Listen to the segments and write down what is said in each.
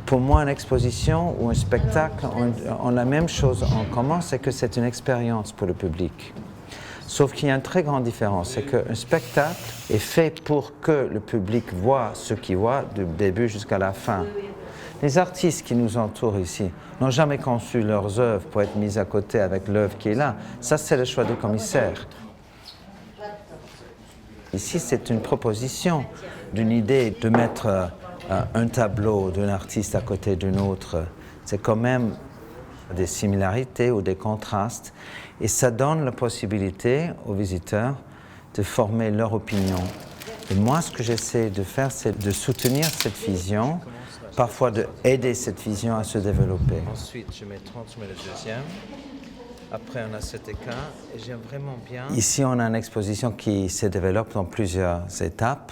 Pour moi, une exposition ou un spectacle ont la même chose en commun, c'est que c'est une expérience pour le public. Sauf qu'il y a une très grande différence, c'est qu'un spectacle est fait pour que le public voit ce qu'il voit du début jusqu'à la fin. Les artistes qui nous entourent ici n'ont jamais conçu leurs œuvres pour être mises à côté avec l'œuvre qui est là. Ça, c'est le choix du commissaire. Ici, c'est une proposition d'une idée de mettre un tableau d'un artiste à côté d'un autre. C'est quand même des similarités ou des contrastes. Et ça donne la possibilité aux visiteurs de former leur opinion. Et moi, ce que j'essaie de faire, c'est de soutenir cette vision, parfois d'aider cette vision à se développer. Ensuite, je mets 30 sur le deuxième. Après, on a cet écart et j'aime vraiment bien. Ici, on a une exposition qui se développe dans plusieurs étapes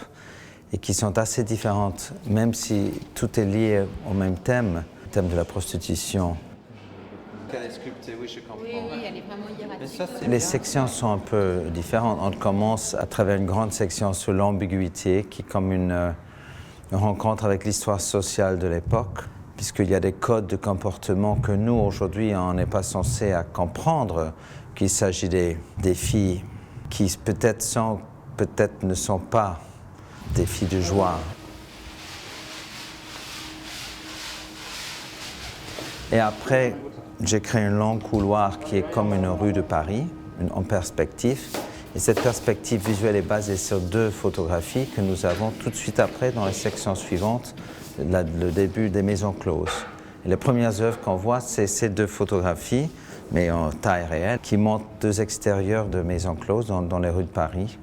et qui sont assez différentes, même si tout est lié au même thème, le thème de la prostitution. Elle est sculptée, oui, je comprends. Oui, elle est vraiment hiératique. Les sections sont un peu différentes. On commence à travers une grande section sur l'ambiguïté, qui est comme une rencontre avec l'histoire sociale de l'époque, puisqu'il y a des codes de comportement que nous, aujourd'hui, on n'est pas censé à comprendre, qu'il s'agit des filles qui peut-être ne sont pas des filles de joie. Et après, j'ai créé un long couloir qui est comme une rue de Paris, en perspective. Et cette perspective visuelle est basée sur 2 photographies que nous avons tout de suite après dans les sections suivantes, le début des maisons closes. Et les premières œuvres qu'on voit, c'est ces 2 photographies, mais en taille réelle, qui montrent 2 extérieurs de maisons closes dans les rues de Paris.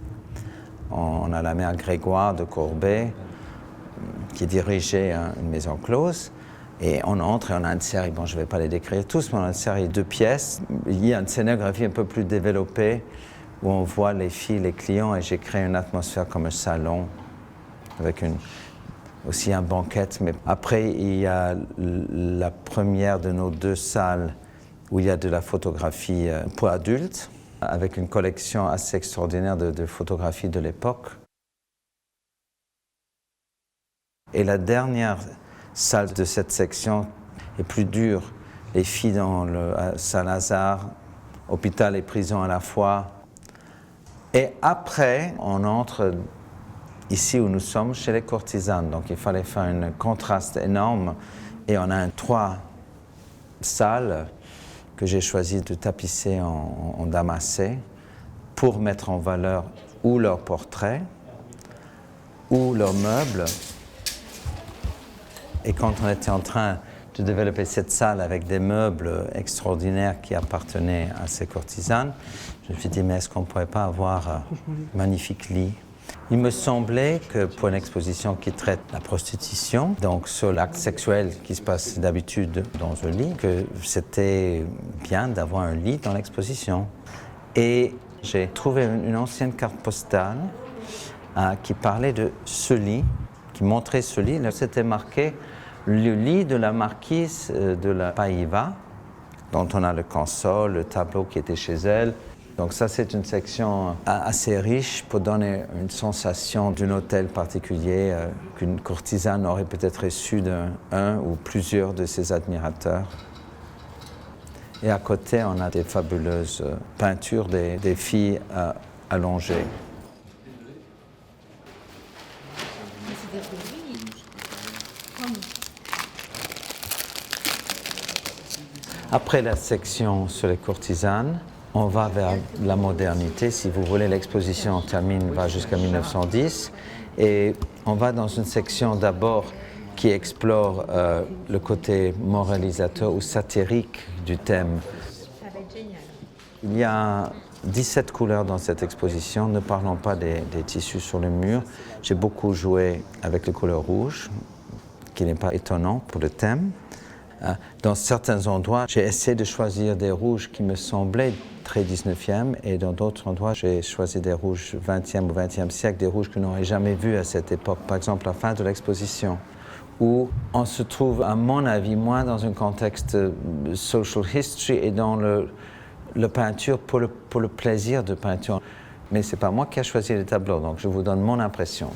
On a la mère Grégoire de Courbet qui dirigeait une maison close. Et on entre et on a une série, bon je ne vais pas les décrire tous, mais on a une série de pièces. Il y a une scénographie un peu plus développée où on voit les filles, les clients, et j'ai créé une atmosphère comme un salon avec aussi un banquet. Mais après, il y a la première de nos 2 salles où il y a de la photographie pour adultes, avec une collection assez extraordinaire de photographies de l'époque. Et la dernière salle de cette section est plus dure. Les filles dans le Saint-Lazare, hôpital et prison à la fois. Et après, on entre ici où nous sommes, chez les courtisanes. Donc il fallait faire un contraste énorme. Et on a 3 salles que j'ai choisi de tapisser en damassé pour mettre en valeur ou leurs portraits ou leurs meubles. Et quand on était en train de développer cette salle avec des meubles extraordinaires qui appartenaient à ces courtisanes, je me suis dit, mais est-ce qu'on ne pourrait pas avoir un magnifique lit? Il me semblait que pour une exposition qui traite la prostitution, donc sur l'acte sexuel qui se passe d'habitude dans un lit, que c'était bien d'avoir un lit dans l'exposition. Et j'ai trouvé une ancienne carte postale qui parlait de ce lit, qui montrait ce lit. Là, c'était marqué le lit de la marquise de la Paiva, dont on a le console, le tableau qui était chez elle. Donc ça, c'est une section assez riche pour donner une sensation d'un hôtel particulier qu'une courtisane aurait peut-être reçu d'un ou plusieurs de ses admirateurs. Et à côté, on a des fabuleuses peintures des filles allongées. Après la section sur les courtisanes, on va vers la modernité. Si vous voulez, l'exposition va jusqu'à 1910. Et on va dans une section d'abord qui explore le côté moralisateur ou satirique du thème. Il y a 17 couleurs dans cette exposition. Ne parlons pas des tissus sur le mur. J'ai beaucoup joué avec les couleurs rouges, qui n'est pas étonnant pour le thème. Dans certains endroits, j'ai essayé de choisir des rouges qui me semblaient très 19e, et dans d'autres endroits, j'ai choisi des rouges 20e ou 20e siècle, des rouges que je n'aurais jamais vus à cette époque. Par exemple, la fin de l'exposition, où on se trouve, à mon avis, moins dans un contexte social history et dans la peinture pour le plaisir de peinture. Mais ce n'est pas moi qui ai choisi les tableaux, donc je vous donne mon impression.